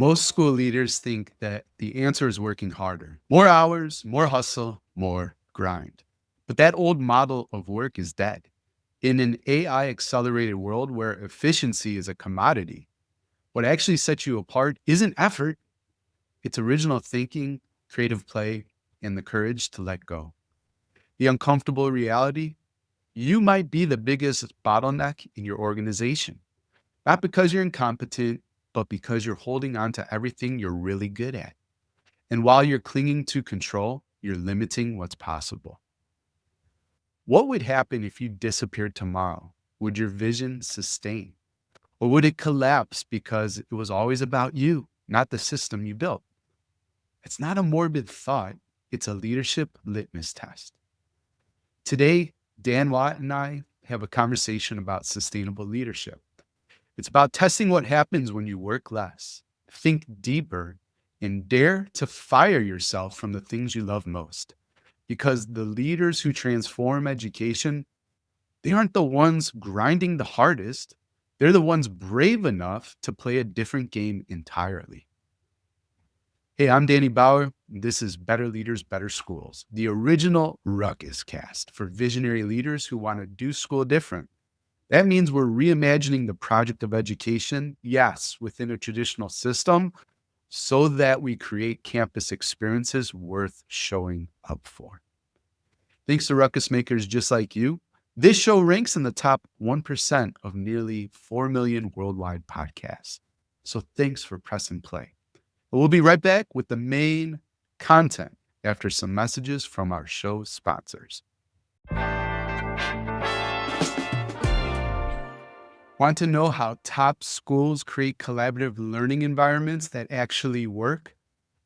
Most school leaders think that the answer is working harder. More hours, more hustle, more grind. But that old model of work is dead. In an AI accelerated world where efficiency is a commodity, what actually sets you apart isn't effort, it's original thinking, creative play, and the courage to let go. The uncomfortable reality, you might be the biggest bottleneck in your organization. Not because you're incompetent, but because you're holding on to everything you're really good at. And while you're clinging to control, you're limiting what's possible. What would happen if you disappeared tomorrow? Would your vision sustain? Or would it collapse because it was always about you, not the system you built? It's not a morbid thought, it's a leadership litmus test. Today, Dan Watt and I have a conversation about sustainable leadership. It's about testing what happens when you work less, think deeper, and dare to fire yourself from the things you love most. Because the leaders who transform education, they aren't the ones grinding the hardest. They're the ones brave enough to play a different game entirely. Hey, I'm Danny Bauer. This is Better Leaders, Better Schools, the original Ruckus cast for visionary leaders who want to do school different. That means we're reimagining the project of education, yes, within a traditional system, so that we create campus experiences worth showing up for. Thanks to ruckus makers just like you, this show ranks in the top 1% of nearly 4 million worldwide podcasts. So thanks for pressing play. We'll be right back with the main content after some messages from our show sponsors. Want to know how top schools create collaborative learning environments that actually work?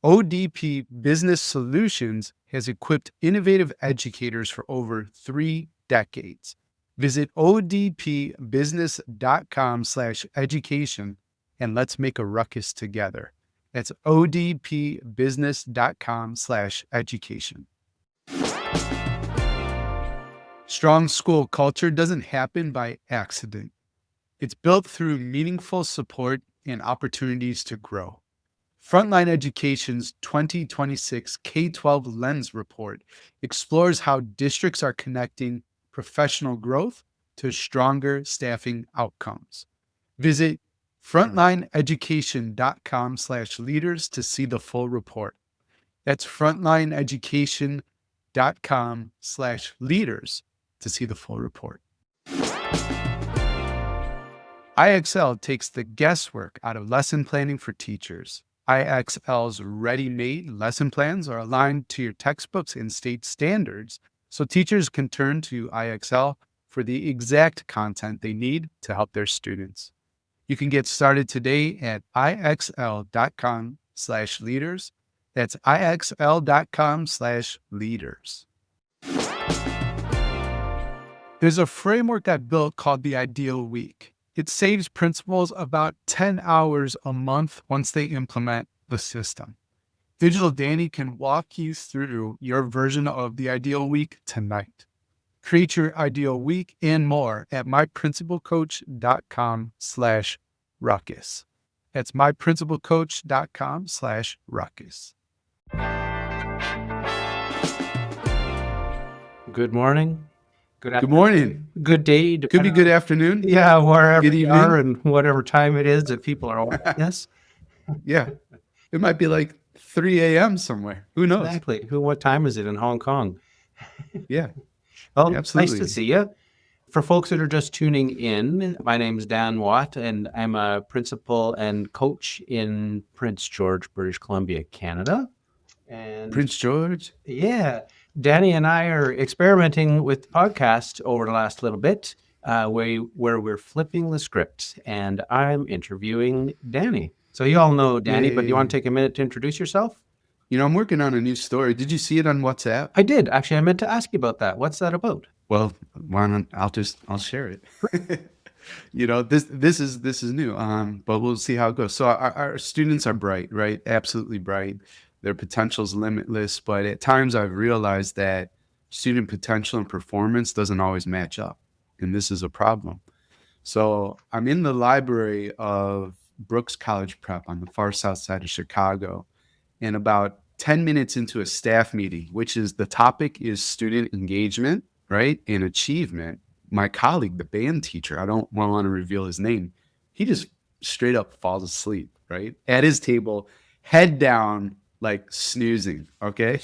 ODP Business Solutions has equipped innovative educators for over 3 decades. Visit odpbusiness.com/education and let's make a ruckus together. That's odpbusiness.com/education. Strong school culture doesn't happen by accident. It's built through meaningful support and opportunities to grow. Frontline Education's 2026 K-12 Lens Report explores how districts are connecting professional growth to stronger staffing outcomes. Visit frontlineeducation.com/leaders to see the full report. That's frontlineeducation.com/leaders to see the full report. IXL takes the guesswork out of lesson planning for teachers. IXL's ready-made lesson plans are aligned to your textbooks and state standards, so teachers can turn to IXL for the exact content they need to help their students. You can get started today at ixl.com/leaders. That's ixl.com/leaders. There's a framework I built called the Ideal Week. It saves principals about 10 hours a month once they implement the system. Digital Danny can walk you through your version of the Ideal Week tonight. Create your ideal week and more at myprincipalcoach.com/ruckus. That's myprincipalcoach.com/ruckus. Good morning. Good morning. Good day. Could be good afternoon. Yeah, wherever Good you evening. are and whatever time it is that people are watching this. Yeah. It might be like 3 a.m. somewhere. Who knows? Exactly. What time is it in Hong Kong? Yeah. Well, Absolutely. nice to see you. For folks that are just tuning in, my name is Dan Watt, and I'm a principal and coach in Prince George, British Columbia, Canada. And Prince George? yeah, Danny and I are experimenting with podcast over the last little bit, where we're flipping the script, and I'm interviewing Danny. So you all know Danny, but do you want to take a minute to introduce yourself? You know, I'm working on a new story. Did you see it on WhatsApp? I did. Actually, I meant to ask you about that. What's that about? Well, why not? I'll share it. You know, this is new. But we'll see how it goes. So our students are bright, right? Absolutely bright. Their potential's limitless, but at times I've realized that student potential and performance doesn't always match up, and this is a problem. So I'm in the library of Brooks College Prep on the far south side of Chicago. And about 10 minutes into a staff meeting, which is the topic is student engagement, right? And achievement. My colleague, the band teacher, I don't want to reveal his name, he just straight up falls asleep, right? At his table, head down, like snoozing. Okay.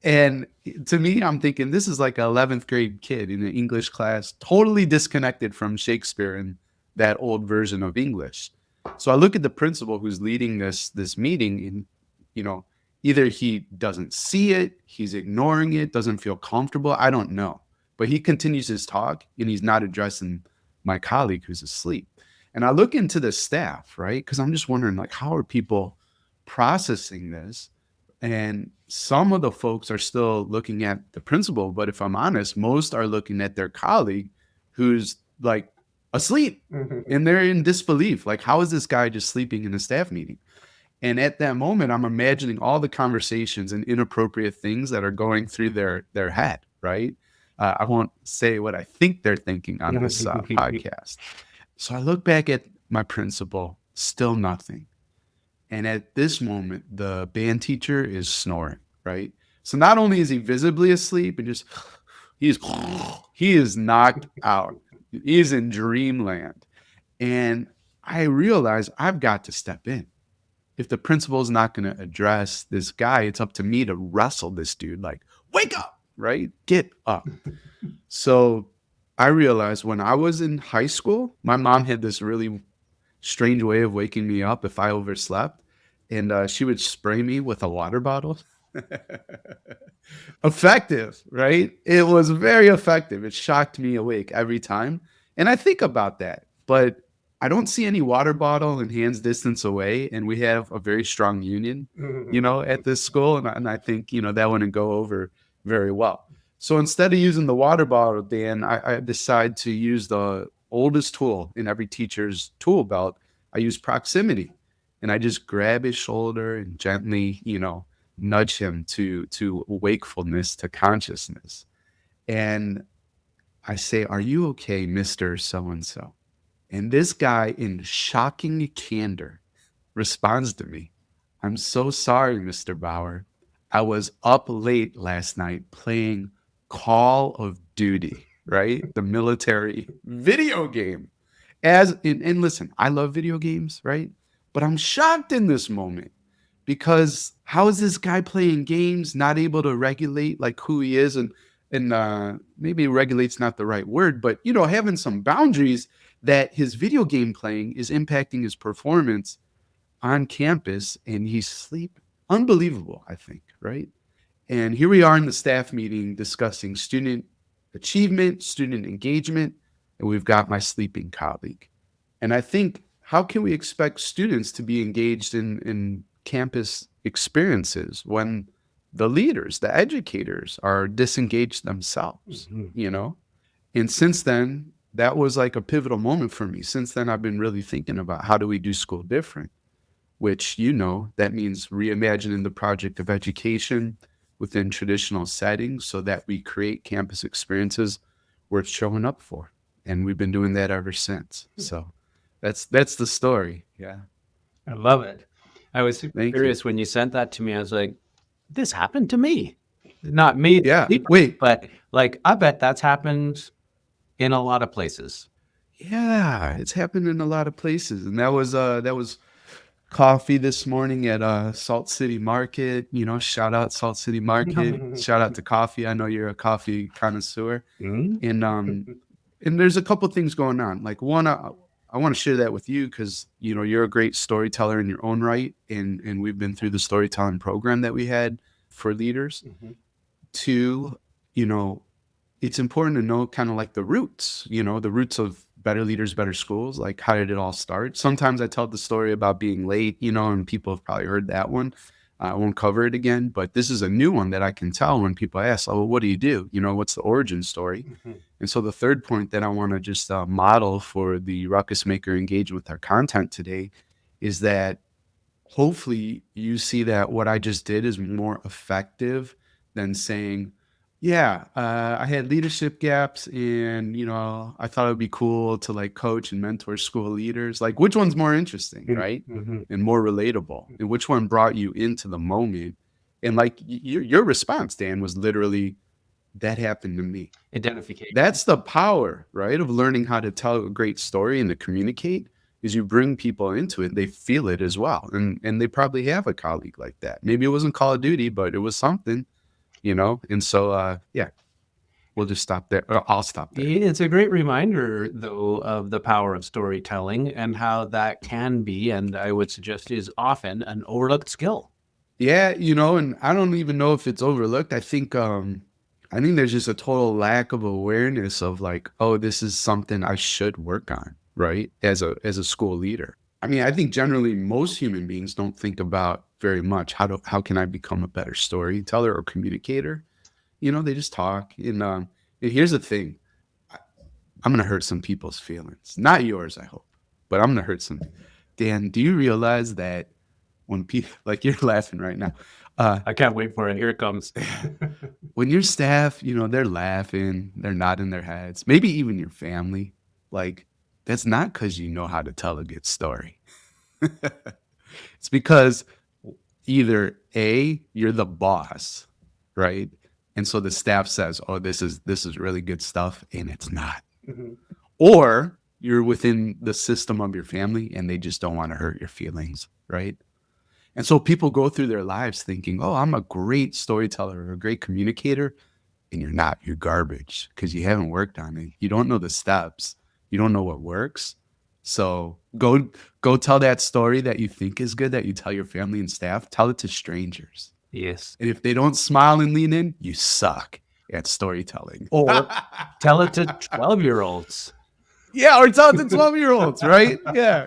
And to me, I'm thinking this is like an 11th grade kid in an English class, totally disconnected from Shakespeare and that old version of English. So I look at the principal who's leading this meeting, and you know, either he doesn't see it, he's ignoring it, doesn't feel comfortable. I don't know, but he continues his talk, and he's not addressing my colleague who's asleep. And I look into the staff, right? Because I'm just wondering, like, how are people processing this? And some of the folks are still looking at the principal, but if I'm honest, most are looking at their colleague who's like asleep and they're in disbelief. Like, how is this guy just sleeping in a staff meeting? And at that moment, I'm imagining all the conversations and inappropriate things that are going through their head, right? I won't say what I think they're thinking on this podcast. So I look back at my principal, still nothing. And at this moment, the band teacher is snoring, right? So not only is he visibly asleep and just, he is knocked out. He is in dreamland. And I realize I've got to step in. If the principal's not going to address this guy, it's up to me to wrestle this dude, like, wake up, right? Get up. So I realized when I was in high school, my mom had this really strange way of waking me up if I overslept. And she would spray me with a water bottle. Effective, right? It was very effective. It shocked me awake every time. And I think about that, but I don't see any water bottle and hands distance away. And we have a very strong union, at this school. And I think, that wouldn't go over very well. So instead of using the water bottle, Dan, I decide to use the oldest tool in every teacher's tool belt. I use proximity. And I just grab his shoulder and gently, nudge him to wakefulness, to consciousness. And I say, "Are you okay, Mr. So-and-so?" And this guy, in shocking candor, responds to me, "I'm so sorry, Mr. Bauer. I was up late last night playing Call of Duty," right? The military video game. And listen, I love video games, right? But I'm shocked in this moment because how is this guy playing games not able to regulate like who he is, and maybe regulate's not the right word, but having some boundaries that his video game playing is impacting his performance on campus, and he's asleep. Unbelievable, I think, right? And here we are in the staff meeting discussing student achievement, student engagement, and we've got my sleeping colleague. And I think, how can we expect students to be engaged in campus experiences when the leaders, the educators, are disengaged themselves, And since then, that was like a pivotal moment for me. Since then, I've been really thinking about how do we do school different, which, that means reimagining the project of education within traditional settings so that we create campus experiences worth showing up for. And we've been doing that ever since. So that's the story. Yeah. I love it. I was super Thank you. curious when you sent that to me. I was like, this happened to me. Not me, Yeah. Wait. but like, I bet that's happened in a lot of places. Yeah, it's happened in a lot of places. And that was coffee this morning at Salt City Market. Shout out Salt City Market. Shout out to coffee. I know you're a coffee connoisseur. And there's a couple things going on. Like, one, I want to share that with you because you're a great storyteller in your own right, and we've been through the storytelling program that we had for leaders. Two, it's important to know kind of like the roots of Better Leaders, Better Schools. Like, how did it all start? Sometimes I tell the story about being late, and people have probably heard that one. I won't cover it again, but this is a new one that I can tell when people ask, "Oh, well, what do you do? What's the origin story?" And so the third point that I want to just model for the ruckus maker engaged with our content today is that hopefully you see that what I just did is more effective than saying, Yeah, I had leadership gaps, and I thought it would be cool to like coach and mentor school leaders. Like, which one's more interesting, right? Mm-hmm. And more relatable, and which one brought you into the moment? And like your response, Dan, was literally that happened to me. Identification. That's the power, right, of learning how to tell a great story and to communicate. Is you bring people into it, they feel it as well, and they probably have a colleague like that. Maybe it wasn't Call of Duty, but it was something, And so, yeah, we'll just stop there. Or I'll stop there. It's a great reminder, though, of the power of storytelling and how that can be, and I would suggest is often, an overlooked skill. Yeah, and I don't even know if it's overlooked. I think there's just a total lack of awareness of like, oh, this is something I should work on, right? As a school leader. I mean, I think generally most human beings don't think about very much how can I become a better storyteller or communicator? They just talk. And here's the thing. I'm gonna hurt some people's feelings. Not yours, I hope. But I'm gonna hurt some. Dan, do you realize that when people like you're laughing right now? I can't wait for it. Here it comes. When your staff, they're laughing, they're nodding their heads, maybe even your family, like that's not because you know how to tell a good story. It's because either A, you're the boss, right? And so the staff says, "Oh, this is really good stuff," and it's not. Mhm. Or you're within the system of your family and they just don't want to hurt your feelings, right? And so people go through their lives thinking, "Oh, I'm a great storyteller or a great communicator." And you're not. You're garbage because you haven't worked on it. You don't know the steps. You don't know what works. So go tell that story that you think is good that you tell your family and staff. Tell it to strangers. Yes. And if they don't smile and lean in, you suck at storytelling. Or tell it to 12-year-olds. Yeah, or tell it to 12-year-olds, right? Yeah,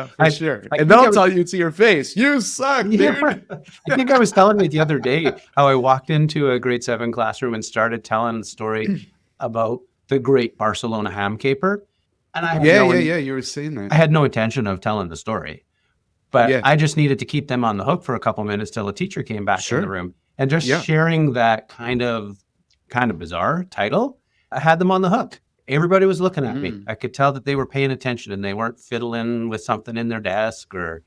for I, sure. I And think I they'll was, tell you to your face, you suck, yeah, dude. I think I was telling you the other day how I walked into a grade 7 classroom and started telling the story about the great Barcelona ham caper. And Yeah. You were saying I that. had no intention of telling the story, but Yeah, I just needed to keep them on the hook for a couple minutes till a teacher came back in the sure. room. And just Yeah. sharing that kind of bizarre title, I had them on the hook. Everybody was looking at me. Mm, I could tell that they were paying attention and they weren't fiddling with something in their desk or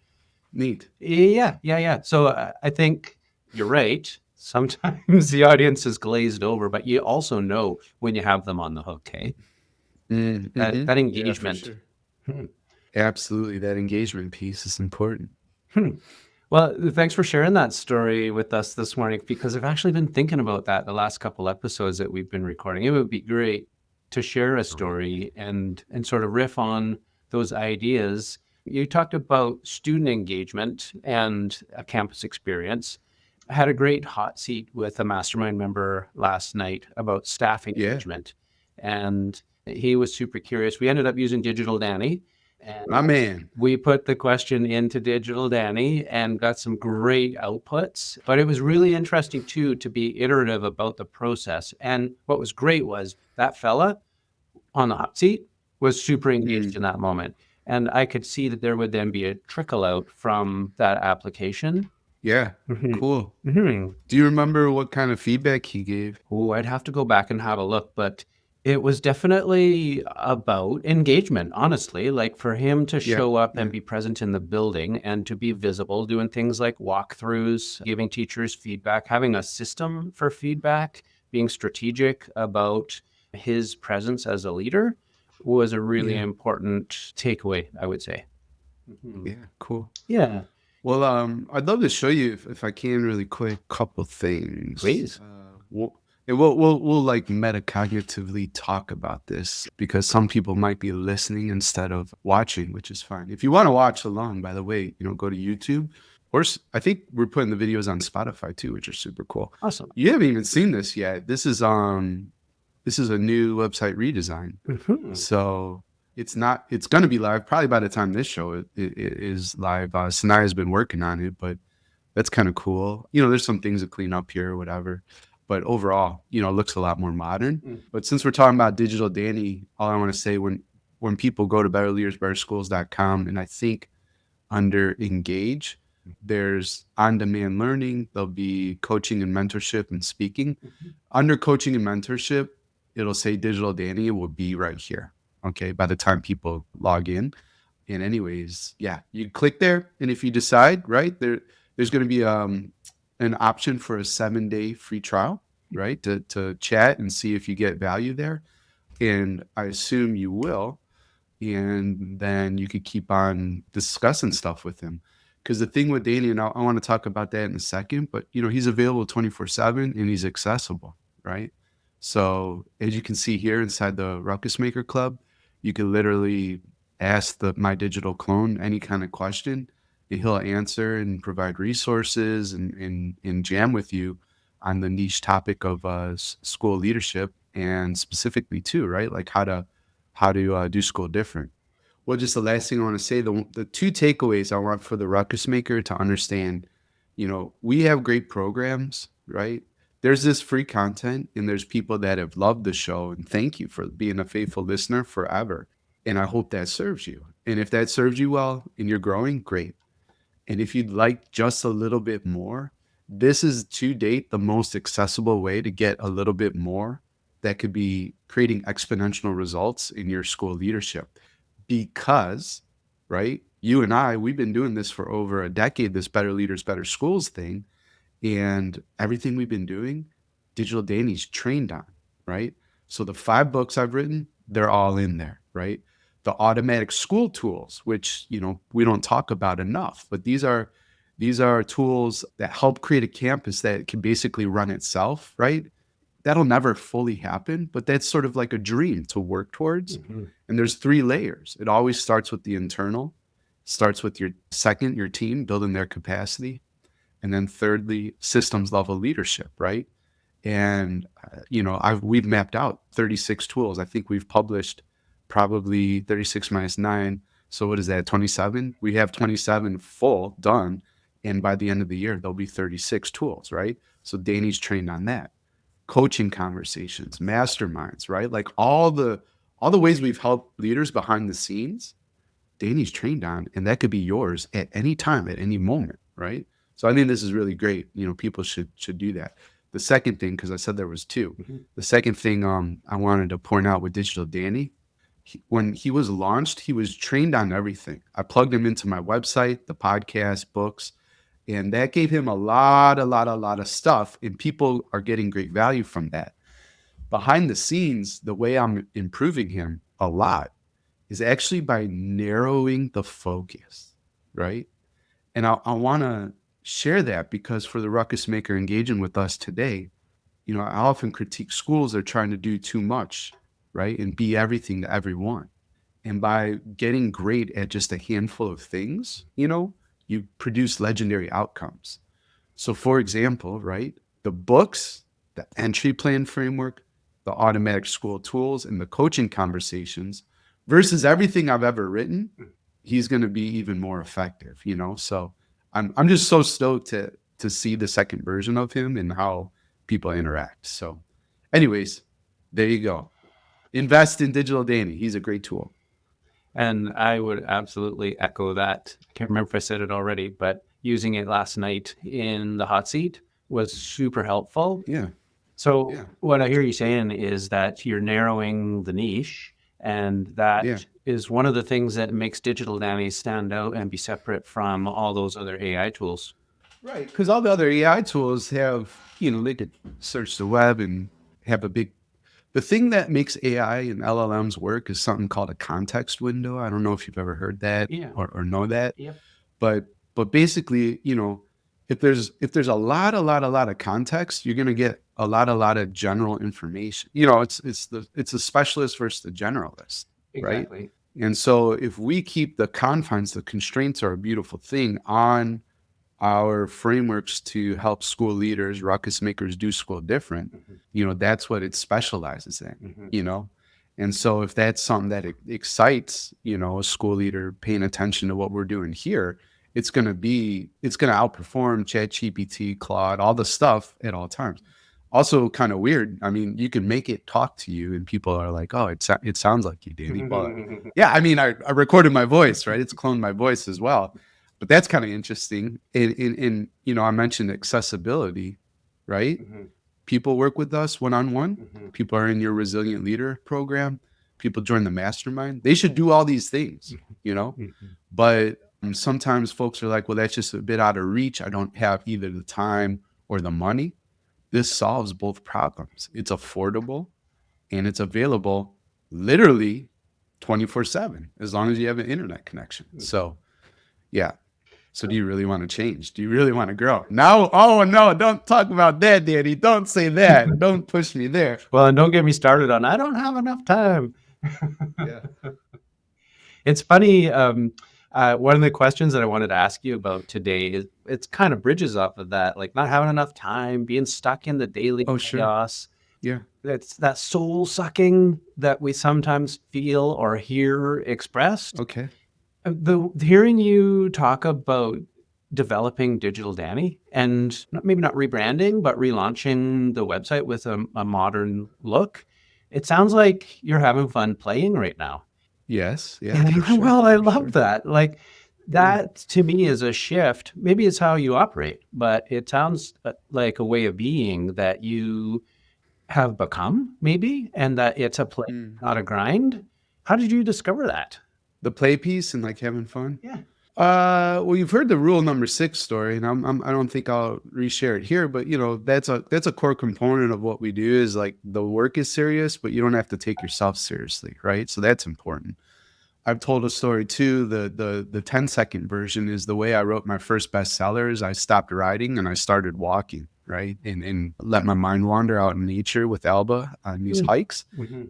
neat. yeah. So I think you're right. Sometimes the audience is glazed over, but you also know when you have them on the hook, hey? That Yeah, for engagement. sure. Hmm. Absolutely. That engagement piece is important. Hmm. Well, thanks for sharing that story with us this morning because I've actually been thinking about that the last couple episodes that we've been recording. It would be great to share a story and sort of riff on those ideas. You talked about student engagement and a campus experience. I had a great hot seat with a mastermind member last night about staff Yeah. engagement, and he was super curious. We ended up using Digital Danny, My and man. we put the question into Digital Danny and got some great outputs. But it was really interesting too to be iterative about the process. And what was great was that fella on the hot seat was super engaged Mm, in that moment. And I could see that there would then be a trickle out from that application. yeah. Mhm. Cool. Mhm. Do you remember what kind of feedback he gave? Oh, I'd have to go back and have a look, but it was definitely about engagement, honestly. Like for him to Yeah. show up and Yeah. be present in the building and to be visible, doing things like walkthroughs, giving teachers feedback, having a system for feedback, being strategic about his presence as a leader was a really Yeah. important takeaway, I would say. Mhm. Yeah. Cool. Yeah, Well, I'd love to show you if I can really quick couple things. please. We'll like metacognitively talk about this because some people might be listening instead of watching, which is fine. If you want to watch along, by the way, go to YouTube or I think we're putting the videos on Spotify too, which are super cool. Awesome. You haven't even seen this yet. This is a new website redesign. Mhm. So it's going to be live probably by the time this show it is live. Sanaya's been working on it, but that's kind of cool. There's some things to clean up here or whatever, but overall, it looks a lot more modern. Mm. But since we're talking about Digital Danny, all I want to say when people go to betterleadersbetterschools.com and I think under engage, There's on-demand learning. There'll be coaching and mentorship and speaking. Mhm. Under coaching and mentorship, it'll say Digital Danny will be right here. Okay. By the time people log in. And anyways, yeah, you click there. And if you decide, right, there's going to be an option for a 7-day free trial, right? To chat and see if you get value there. And I assume you will, and then you could keep on discussing stuff with him. Because the thing with Danny, and I want to talk about that in a second, but he's available 24/7 and he's accessible, right? So as you can see here inside the Ruckus Maker Club, you can literally ask my digital clone any kind of question, and he'll answer and provide resources and jam with you on the niche topic of school leadership, and specifically too, right? Like how to do school different. Well, just the last thing I want to say, the two takeaways I want for the ruckus maker to understand, we have great programs, right? There's this free content, and there's people that have loved the show, and thank you for being a faithful listener forever. And I hope that serves you. And if that serves you well and you're growing, great. And if you'd like just a little bit more, this is to date the most accessible way to get a little bit more that could be creating exponential results in your school leadership. Because, right, you and I, we've been doing this for over a decade, this Better Leaders, Better Schools thing. And everything we've been doing, Digital Danny's trained on, right? So the 5 books I've written, they're all in there, right? The automatic school tools, which we don't talk about enough, but these are tools that help create a campus that can basically run itself, right? That'll never fully happen, but that's sort of like a dream to work towards. Mhm. And there's 3 layers. It always starts with the internal, starts with your team building their capacity, and then thirdly, systems level leadership, right? And we've mapped out 36 tools. I think we've published probably 36 minus 9. So what is that? 27. We have 27 full done, and by the end of the year there'll be 36 tools, right? So Danny's trained on that. Coaching conversations, masterminds, right? Like all the ways we've helped leaders behind the scenes, Danny's trained on, and that could be yours at any time, at any moment, right? So I think this is really great. People should do that. The second thing, because I said there was two, Mhm. the second thing I wanted to point out with Digital Danny, when he was launched, he was trained on everything. I plugged him into my website, the podcast, books, and that gave him a lot of stuff, and people are getting great value from that. Behind the scenes, the way I'm improving him a lot is actually by narrowing the focus, right? And I want to share that because for the ruckus maker engaging with us today, I often critique schools that are trying to do too much, right? And be everything to everyone. And by getting great at just a handful of things, you produce legendary outcomes. So, for example, right, the books, the entry plan framework, the automatic school tools, and the coaching conversations versus everything I've ever written, he's going to be even more effective. So I'm just so stoked to see the second version of him and how people interact. So, anyways, there you go. Invest in Digital Danny. He's a great tool. And I would absolutely echo that. I can't remember if I said it already, but using it last night in the hot seat was super helpful. Yeah. So, yeah, what I hear you saying is that you're narrowing the niche, and that Yeah. is one of the things that makes Digital Danny stand out and be separate from all those other AI tools. Right. Because all the other AI tools have, they could search the web and have a big. The thing that makes AI and LLMs work is something called a context window. I don't know if you've ever heard that Yeah. or know that, Yep. but basically, if there's a lot of context, you're gonna get a lot of general information. It's the specialist versus the generalist, right? Exactly. And so if we keep the confines, the constraints are a beautiful thing on our frameworks to help school leaders, ruckus makers do school different, that's what it specializes in, Mhm. And so if that's something that excites, a school leader paying attention to what we're doing here, it's going to outperform ChatGPT, Claude, all the stuff at all times. Also kind of weird. I mean, you can make it talk to you and people are like, oh, it sounds like you, Danny. Well, yeah, I mean, I recorded my voice, right? It's cloned my voice as well. But that's kind of interesting. In I mentioned accessibility, right? People work with us one-on-one. People are in your resilient leader program. People join the mastermind. They should do all these things, but sometimes folks are like, well, that's just a bit out of reach. I don't have either the time or the money. This solves both problems. It's affordable and it's available literally 24/7 as long as you have an internet connection. So, yeah. So do you really want to change? Do you really want to grow? Now, oh no, don't talk about that, Danny. Don't say that. Don't push me there. Well, and don't get me started on I don't have enough time. Yeah. It's funny. One of the questions that I wanted to ask you about today is it's kind of bridges off of that, like not having enough time, being stuck in the daily Oh, sure. chaos. Yeah. It's that soul sucking that we sometimes feel or hear expressed. Okay. The hearing you talk about developing Digital Danny and maybe not rebranding, but relaunching the website with a modern look, it sounds like you're having fun playing right now. Yes. Yeah. And For sure. well, I For love sure. that. Like that to me is a shift. Maybe it's how you operate, but it sounds like a way of being that you have become, maybe, and that it's a play, Mm. not a grind. How did you discover that? The play piece and like having fun. Yeah. Well, you've heard the rule number 6 story, and I don't think I'll reshare it here, but that's a core component of what we do is like the work is serious, but you don't have to take yourself seriously, right? So that's important. I've told a story too. The 10-second version is the way I wrote my first bestsellers. I stopped writing and I started walking, right? And let my mind wander out in nature with Alba on these hikes.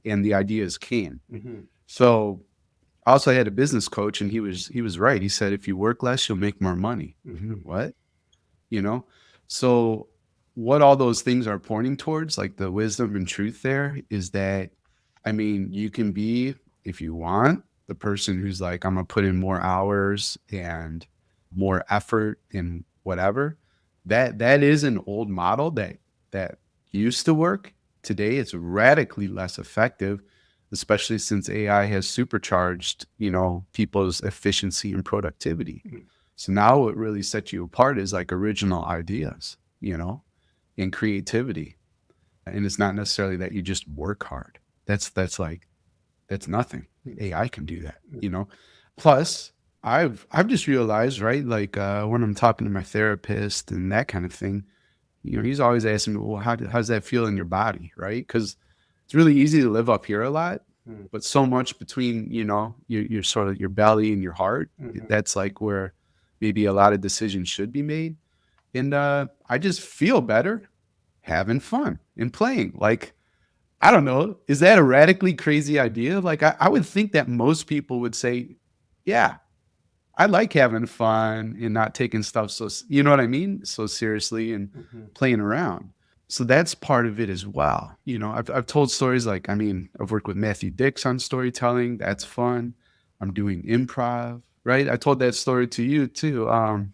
And the ideas came. So I also had a business coach and he was right. He said, if you work less, you'll make more money. What? So what all those things are pointing towards, like the wisdom and truth there is that, I mean, you can be, if you want, the person who's like, I'm gonna put in more hours and more effort and whatever. That is an old model that used to work. Today it's radically less effective, especially since AI has supercharged, people's efficiency and productivity. So now what really sets you apart is like original ideas, and creativity. And it's not necessarily that you just work hard. That's nothing. AI can do that. Plus, I've just realized, right? Like when I'm talking to my therapist and that kind of thing, he's always asking me, well, how's that feel in your body, right? Because it's really easy to live up here a lot, but so much between your sort of your belly and your heart. That's like where maybe a lot of decisions should be made. And I just feel better having fun and playing. Like, I don't know, is that a radically crazy idea? Like, I would think that most people would say, yeah, I like having fun and not taking stuff so, you know what I mean? So seriously and playing around. So that's part of it as well. I've told stories like, I mean, I've worked with Matthew Dix on storytelling. That's fun. I'm doing improv, right? I told that story to you too.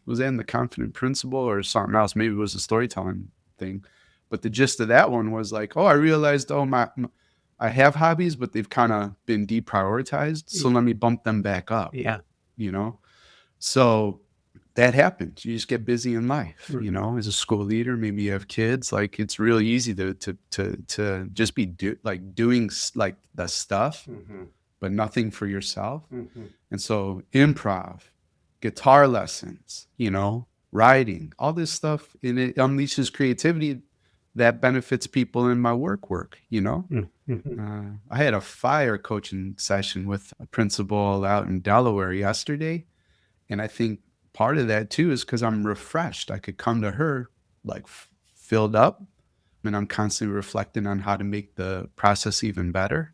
Was that in The Confident Principle or something else? Maybe it was a storytelling thing. But the gist of that one was like, oh, I realized, I have hobbies, but they've kind of been deprioritized. So let me bump them back up. Yeah. So that happens. You just get busy in life, as a school leader, maybe you have kids. Like it's really easy to just be doing like the stuff, but nothing for yourself. And so improv, guitar lessons, writing, all this stuff, and it unleashes creativity that benefits people in my work. I had a fire coaching session with a principal out in Delaware yesterday. And I think part of that too is because I'm refreshed. I could come to her like filled up, and I'm constantly reflecting on how to make the process even better,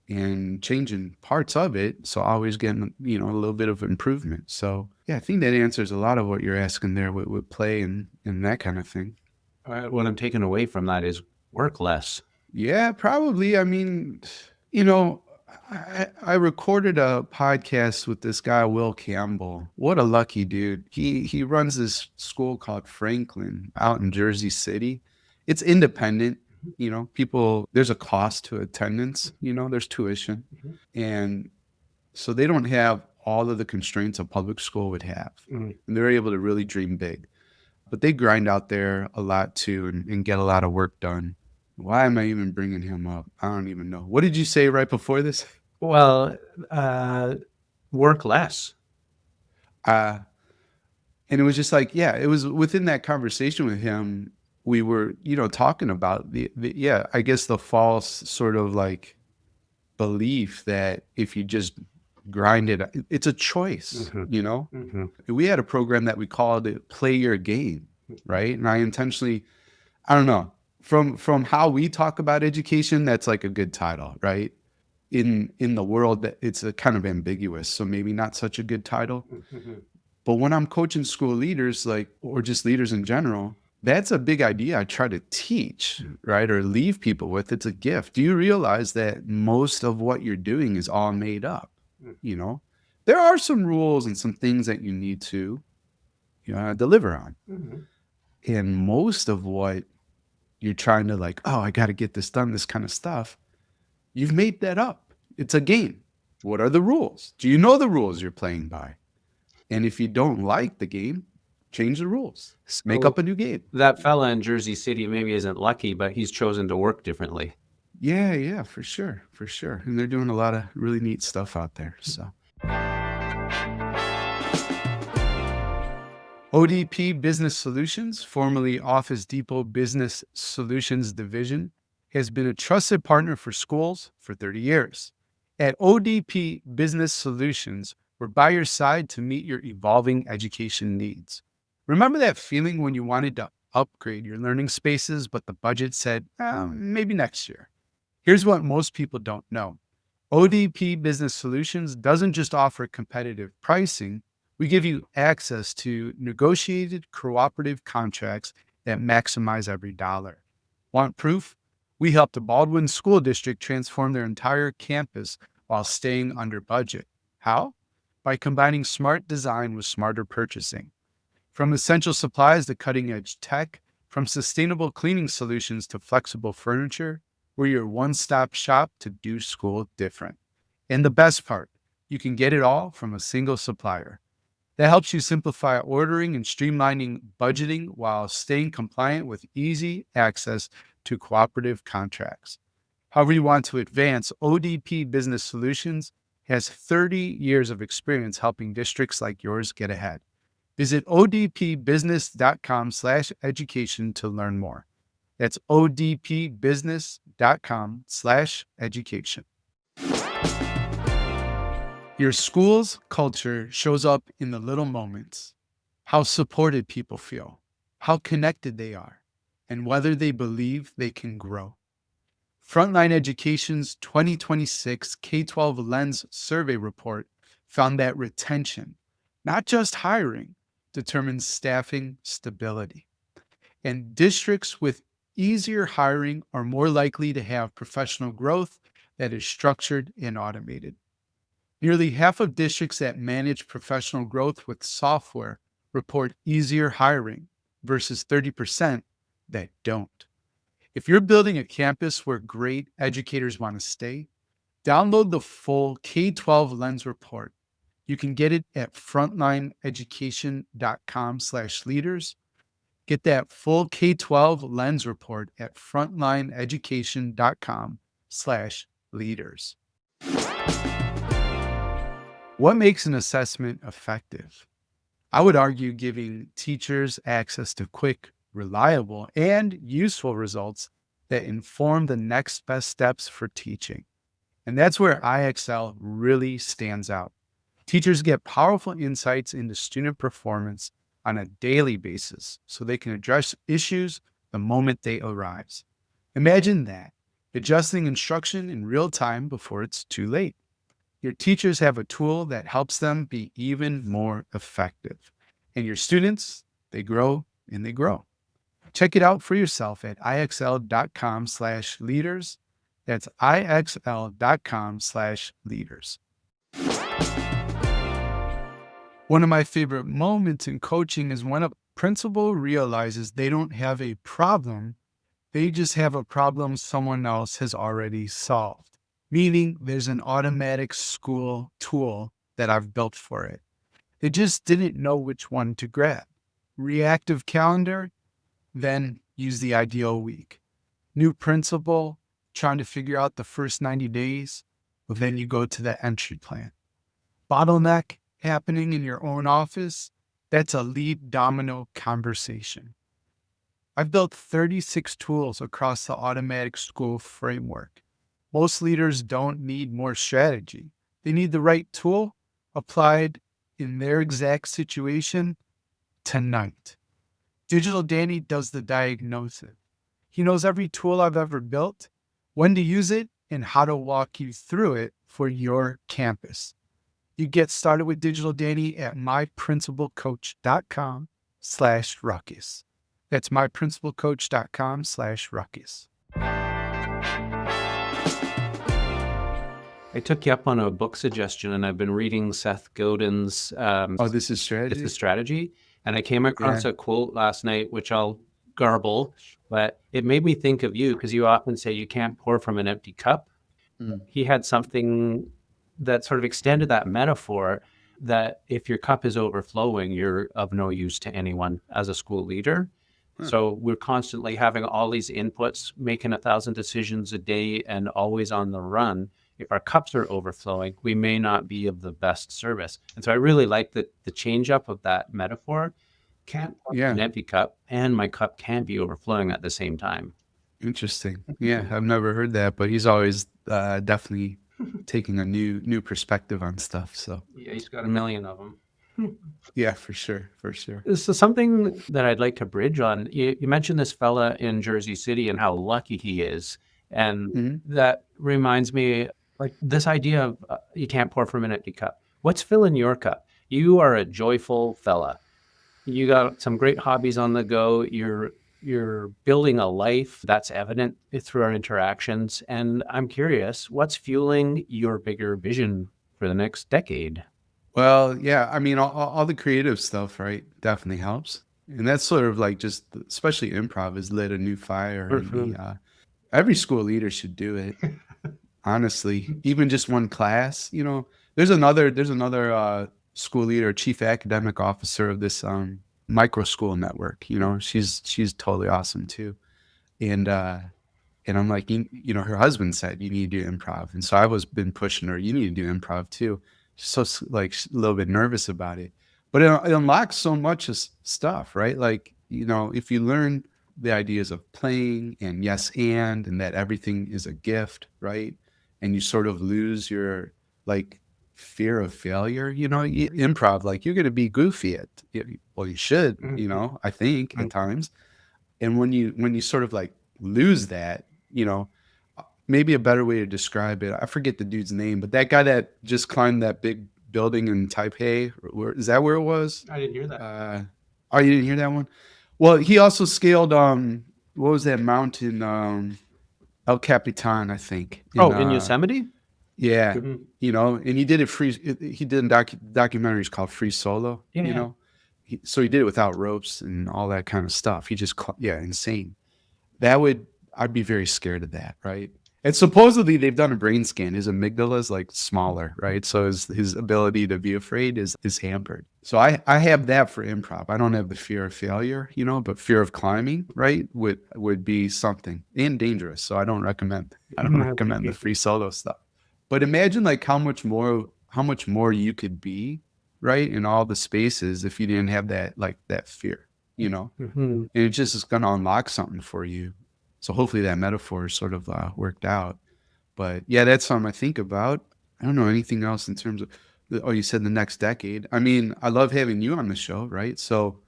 and changing parts of it. So always getting, a little bit of improvement. So yeah, I think that answers a lot of what you're asking there with play and that kind of thing. What I'm taking away from that is work less. Yeah, probably. I mean, I recorded a podcast with this guy, Will Campbell. What a lucky dude. He runs this school called Franklin out in Jersey City. It's independent. People, there's a cost to attendance, there's tuition. And so they don't have all of the constraints a public school would have. Mm. And they're able to really dream big. But they grind out there a lot too and get a lot of work done. Why am I even bringing him up? I don't even know. What did you say right before this? Well, work less. Uh, and it was just like, yeah, it was within that conversation with him. We were, talking about I guess the false sort of like belief that if you just grind it, it's a choice, Mm-hmm. We had a program that we called it Play Your Game, right? And I intentionally, I don't know, from how we talk about education, that's like a good title, right? In the world, that it's a kind of ambiguous, so maybe not such a good title. Mm-hmm. But when I'm coaching school leaders, or just leaders in general, that's a big idea I try to teach, right? Or leave people with. It's a gift. Do you realize that most of what you're doing is all made up? There are some rules and some things that you need to deliver on. Mm-hmm. And most of what you're trying to I got to get this done, this kind of stuff, you've made that up. It's a game. What are the rules? Do you know the rules you're playing by? And if you don't like the game, change the rules. Make up a new game. That fella in Jersey City maybe isn't lucky, but he's chosen to work differently. Yeah, for sure. And they're doing a lot of really neat stuff out there. So ODP Business Solutions, formerly Office Depot Business Solutions Division, has been a trusted partner for schools for 30 years. At ODP Business Solutions, we're by your side to meet your evolving education needs. Remember that feeling when you wanted to upgrade your learning spaces, but the budget said, maybe next year? Here's what most people don't know. ODP Business Solutions doesn't just offer competitive pricing. We give you access to negotiated cooperative contracts that maximize every dollar. Want proof? We helped the Baldwin School District transform their entire campus while staying under budget. How? By combining smart design with smarter purchasing. From essential supplies to cutting-edge tech, from sustainable cleaning solutions to flexible furniture, we're your one-stop shop to do school different. And the best part, you can get it all from a single supplier. That helps you simplify ordering and streamlining budgeting while staying compliant with easy access to cooperative contracts. However you want to advance, ODP Business Solutions has 30 years of experience helping districts like yours get ahead. Visit odpbusiness.com/education to learn more. That's odpbusiness.com/education. Your school's culture shows up in the little moments, how supported people feel, how connected they are, and whether they believe they can grow. Frontline Education's 2026 K-12 Lens survey report found that retention, not just hiring, determines staffing stability. And districts with easier hiring are more likely to have professional growth that is structured and automated. Nearly half of districts that manage professional growth with software report easier hiring versus 30% that don't. If you're building a campus where great educators want to stay, download the full K-12 Lens report. You can get it at frontlineeducation.com/leaders. Get that full K-12 Lens report at frontlineeducation.com/leaders. What makes an assessment effective? I would argue giving teachers access to quick, reliable, and useful results that inform the next best steps for teaching. And that's where IXL really stands out. Teachers get powerful insights into student performance on a daily basis so they can address issues the moment they arise. Imagine that, adjusting instruction in real time before it's too late. Your teachers have a tool that helps them be even more effective. And your students, they grow and they grow. Check it out for yourself at ixl.com/leaders. That's ixl.com/leaders. One of my favorite moments in coaching is when a principal realizes they don't have a problem, they just have a problem someone else has already solved. Meaning there's an automatic school tool that I've built for it. They just didn't know which one to grab. Reactive calendar, then use the ideal week. New principle, trying to figure out the first 90 days, but then you go to the entry plan. Bottleneck happening in your own office, that's a lead domino conversation. I've built 36 tools across the automatic school framework. Most leaders don't need more strategy. They need the right tool applied in their exact situation tonight. Digital Danny does the diagnosis. He knows every tool I've ever built, when to use it, and how to walk you through it for your campus. You get started with Digital Danny at myprincipalcoach.com/ruckus. That's myprincipalcoach.com/ruckus. I took you up on a book suggestion, and I've been reading Seth Godin's Oh, this is It's strategy? a Strategy. And I came across a quote last night, which I'll garble, but it made me think of you because you often say you can't pour from an empty cup. Mm. He had something that sort of extended that metaphor that if your cup is overflowing, you're of no use to anyone as a school leader. So we're constantly having all these inputs, making 1,000 decisions a day and always on the run. If our cups are overflowing, we may not be of the best service. And so I really like the change up of that metaphor. Can't pour from an empty cup, and my cup can be overflowing at the same time. Interesting. Yeah, I've never heard that, but he's always definitely taking a new perspective on stuff. So Yeah, he's got a million of them. yeah, for sure. So something that I'd like to bridge on, you mentioned this fella in Jersey City and how lucky he is. And Mhm. that reminds me, like this idea of you can't pour from an empty cup. What's filling your cup? You are a joyful fella. You got some great hobbies on the go. You're building a life that's evident through our interactions. And I'm curious, what's fueling your bigger vision for the next decade? Well, yeah, I mean, all the creative stuff, right, definitely helps. And that's sort of like just, especially improv, has lit a new fire in me. Every school leader should do it, honestly. Even just one class, there's another school leader, chief academic officer of this micro school network. She's totally awesome too. And I'm like, her husband said you need to do improv, and so I was been pushing her. You need to do improv too. She's so like a little bit nervous about it, but it unlocks so much stuff, right? Like if you learn the ideas of playing and yes and that everything is a gift, right? And you sort of lose your like fear of failure. Improv, like you're going to be goofy at. Well, you should, I think at times. And when you sort of like lose that, maybe a better way to describe it, I forget the dude's name, but that guy that just climbed that big building in Taipei, is that where it was? I didn't hear that. Oh, you didn't hear that one? Well, he also scaled what was that mountain? El Capitan, I think. In Yosemite? Yeah, Mhm. And he did it free. He did documentaries called Free Solo. Yeah. So he did it without ropes and all that kind of stuff. He just, insane. I'd be very scared of that, right? And supposedly they've done a brain scan. His amygdala is like smaller, right? So his ability to be afraid is hampered. So I have that for improv. I don't have the fear of failure, but fear of climbing, right, would be something and dangerous. So I don't recommend the free solo stuff. But imagine like how much more you could be, right, in all the spaces if you didn't have that fear, Mhm. and it just is going to unlock something for you. So hopefully that metaphor is sort of worked out. But yeah, that's something I think about. I don't know anything else in terms of, you said the next decade. I mean, I love having you on the show, right? So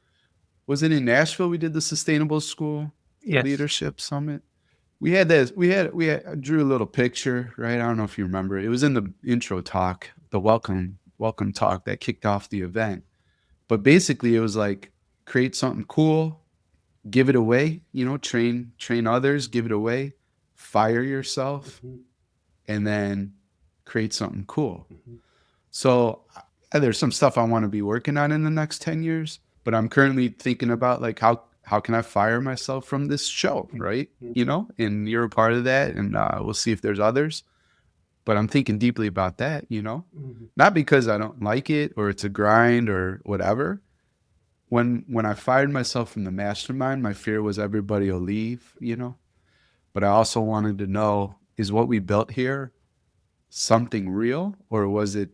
was it in Nashville we did the Sustainable School Yes. Leadership Summit? I drew a little picture, right? I don't know if you remember. It was in the intro talk, the welcome talk that kicked off the event. But basically it was like create something cool, give it away, train others, give it away, fire yourself, and then create something cool. So there's some stuff I want to be working on in the next 10 years, but I'm currently thinking about like how can I fire myself from this show, right? And you're a part of that, and we'll see if there's others. but I'm thinking deeply about that, Mm-hmm. not because I don't like it or it's a grind or whatever. When I fired myself from the mastermind, my fear was everybody will leave, but I also wanted to know, is what we built here something real, or was it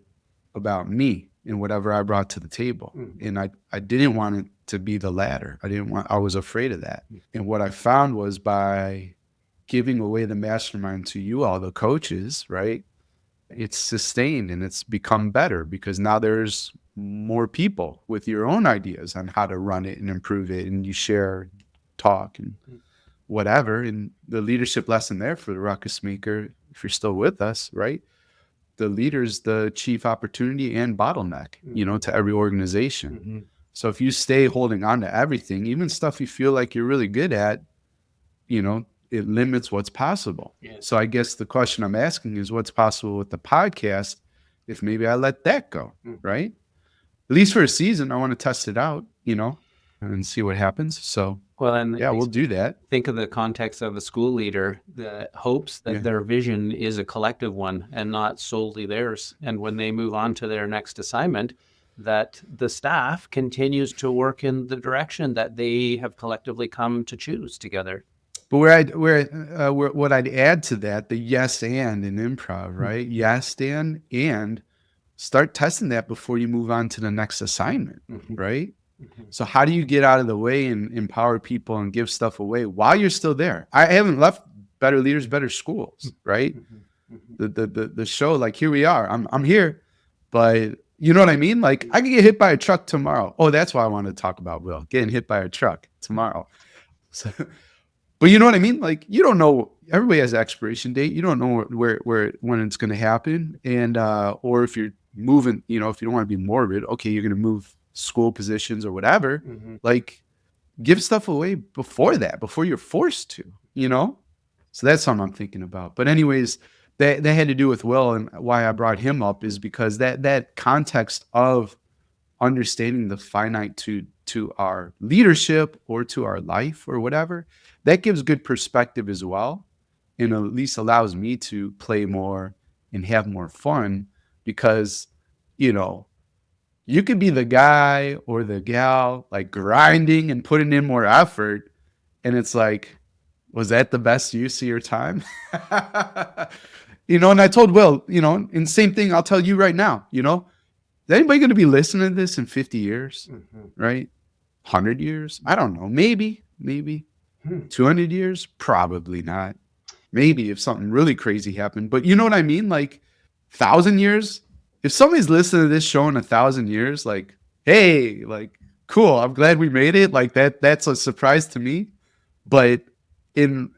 about me and whatever I brought to the table? Mm-hmm. And I didn't want it to be the latter. I was afraid of that. And what I found was, by giving away the mastermind to you all, the coaches, right? It's sustained and it's become better because now there's more people with your own ideas on how to run it and improve it. And you share, talk, and whatever. And the leadership lesson there for the ruckus maker, if you're still with us, right? The leader's the chief opportunity and bottleneck, to every organization. Mm-hmm. So if you stay holding on to everything, even stuff you feel like you're really good at, it limits what's possible. Yes. So I guess the question I'm asking is, what's possible with the podcast if maybe I let that go, right? At least for a season, I want to test it out, and see what happens. So Well, and yeah, we'll do that. think of the context of a school leader that hopes that their vision is a collective one and not solely theirs. And when they move on to their next assignment, that the staff continues to work in the direction that they have collectively come to choose together. But what I'd add to that, the yes and in improv, right? Yes and start testing that before you move on to the next assignment, right? So how do you get out of the way and empower people and give stuff away while you're still there? I haven't left Better Leaders, Better Schools, right? The show, like, here we are. I'm here, but you know what I mean? Like, I could get hit by a truck tomorrow. Oh, that's why I wanted to talk about Will getting hit by a truck tomorrow. So, but you know what I mean? Like, you don't know. Everybody has an expiration date. You don't know when it's going to happen, and or if you're moving, if you don't want to be morbid, okay, you're going to move school positions or whatever. Like, give stuff away before you're forced to. So that's something I'm thinking about. But anyways, that had to do with Will, and why I brought him up is because that context of understanding the finite to our leadership or to our life or whatever, that gives good perspective as well, and at least allows me to play more and have more fun, because you could be the guy or the gal, like, grinding and putting in more effort, and it's like, was that the best use of your time? And I told Will, and same thing I'll tell you right now, is anybody going to be listening to this in 50 years, right? 100 years? I don't know. Maybe. 200 years? Probably not. Maybe if something really crazy happened. But you know what I mean? Like, 1,000 years? If somebody's listening to this show in 1,000 years, like, hey, like, cool. I'm glad we made it. Like, that's a surprise to me. But in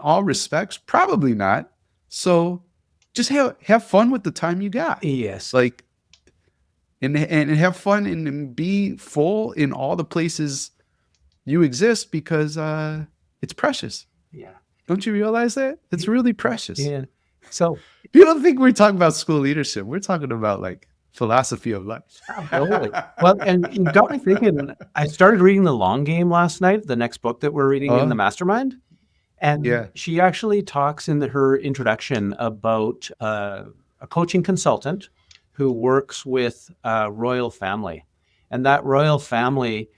all respects, probably not. So just have fun with the time you got. Yes. Like, and have fun and be full in all the places you exist, because it's precious. Yeah. Don't you realize that? It's really precious. Yeah. So People think we're talking about school leadership. We're talking about, like, philosophy of life. totally. Well, and you got me thinking. I started reading The Long Game last night, the next book that we're reading in the mastermind. And she actually talks in her introduction about a coaching consultant who works with a royal family. And that royal family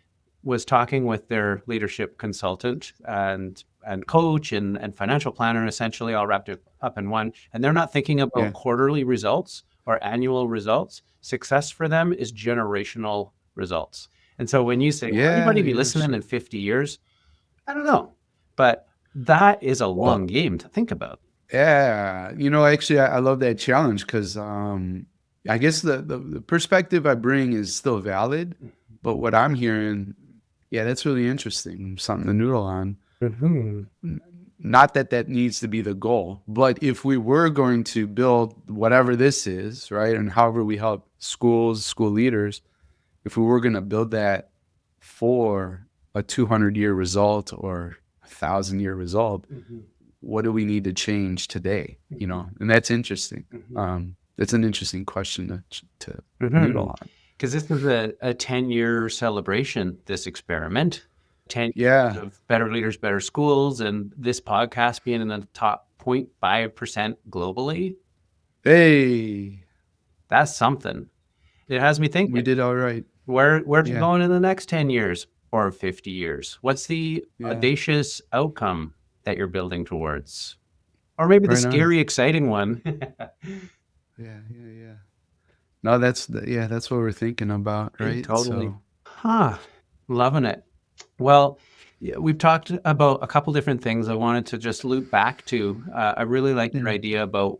was talking with their leadership consultant and coach and financial planner, essentially all wrapped up in one. And they're not thinking about quarterly results or annual results. Success for them is generational results. And so when you say, will anybody be listening in 50 years? I don't know. But that is a long game to think about. Yeah. Actually, I love that challenge, because I guess the perspective I bring is still valid. But what I'm hearing, that's really interesting. Something to noodle on. Not that needs to be the goal, but if we were going to build whatever this is, right, and however we help schools, school leaders, if we were going to build that for a 200-year result or 1,000-year result, what do we need to change today? And that's interesting. That's an interesting question to noodle on. Because this is a 10-year celebration, this experiment. 10 years of Better Leaders, Better Schools, and this podcast being in the top 0.5% globally. Hey, That's something. It has me we thinking, did all right. where's it Yeah, going in the next 10 years or 50 years? What's the yeah, audacious outcome that you're building towards? Or maybe the right on. scary, exciting one. Yeah, yeah, yeah. No, that's what we're thinking about, right? Totally. Huh. Loving it. Well, yeah, we've talked about a couple different things I wanted to just loop back to. I really like your Mm, idea about,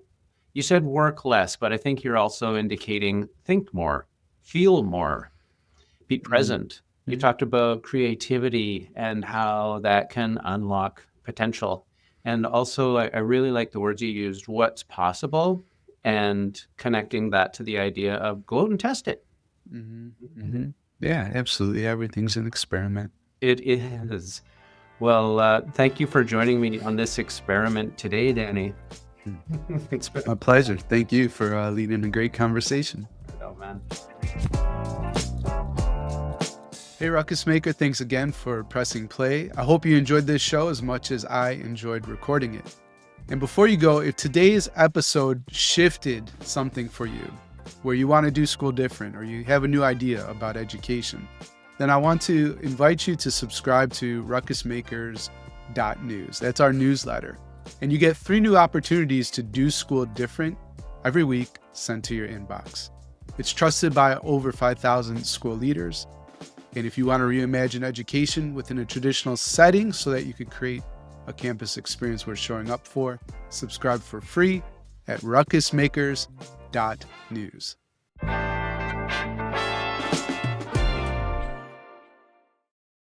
you said work less, but I think you're also indicating think more, feel more, be mm, present. You mm, talked about creativity and how that can unlock potential. And also, I really like the words you used, what's possible, and connecting that to the idea of go out and test it. mhm, mhm. Yeah, absolutely. Everything's an experiment. It is. Well, thank you for joining me on this experiment today, Danny. Mm. It's been My pleasure. Thank you for leading a great conversation. oh man. Hey, Ruckus Maker, thanks again for pressing play. I hope you enjoyed this show as much as I enjoyed recording it. And before you go, if today's episode shifted something for you, where you want to do school different or you have a new idea about education, then I want to invite you to subscribe to ruckusmakers.news. That's our newsletter. And you get 3 new opportunities to do school different every week sent to your inbox. It's trusted by over 5,000 school leaders. And if you want to reimagine education within a traditional setting so that you could create a campus experience worth showing up for, subscribe for free at ruckusmakers.news.